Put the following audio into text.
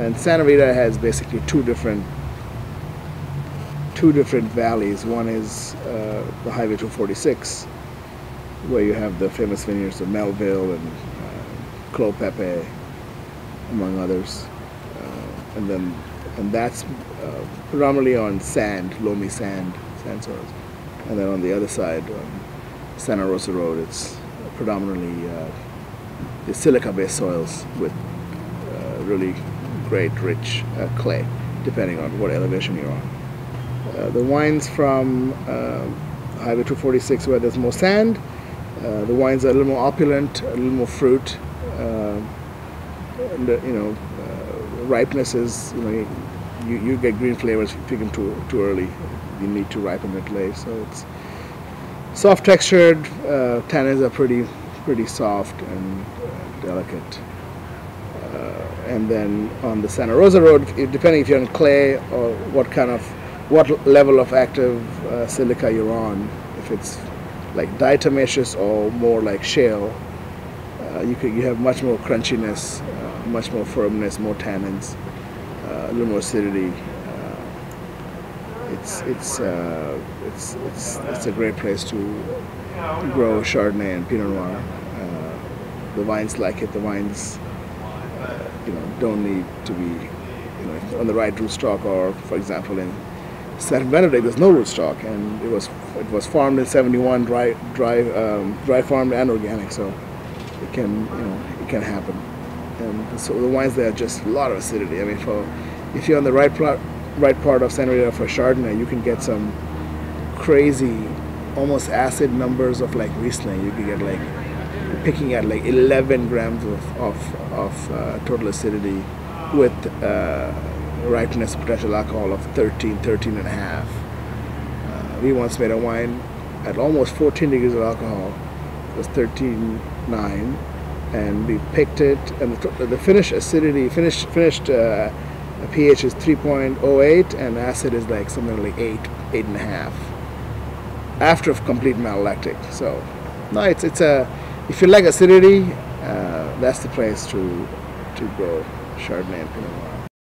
then Santa Rita has basically two different valleys. One is the Highway 246, where you have the famous vineyards of Melville and Clos Pepe, among others, and that's predominantly on sand, loamy sand soils. And then on the other side, on Santa Rosa Road, it's predominantly the silica-based soils with really great, rich clay, depending on what elevation you're on. The wines from Highway 246, where there's more sand, the wines are a little more opulent, a little more fruit. And, ripeness is, you get green flavors if you pick them too early. You need to ripen it late. So it's soft textured. Tannins are pretty soft and delicate. And then on the Santa Rosa Road, depending if you're on clay or what level of active silica you're on, if it's like diatomaceous or more like shale, you have much more crunchiness, much more firmness, more tannins, a little more acidity. It's a great place to grow Chardonnay and Pinot Noir. The vines like it. The vines, don't need to be, on the right rootstock. Or, for example, in San Benedict, there's no rootstock, and it was farmed in '71, dry farmed and organic. So it can happen. And so the wines there are just a lot of acidity. I mean, if you're on the right part of Santa Rita for Chardonnay, you can get some crazy, almost acid numbers of like Riesling. You can get like picking at like 11 grams of total acidity with ripeness potential alcohol of 13 and a half. We once made a wine at almost 14 degrees of alcohol. It was 13.9. And we picked it, and the finished acidity, finished pH is 3.08, and acid is like something like 8.5. After complete malolactic. So, no, it's if you like acidity, that's the place to grow Chardonnay and Pinot Noir.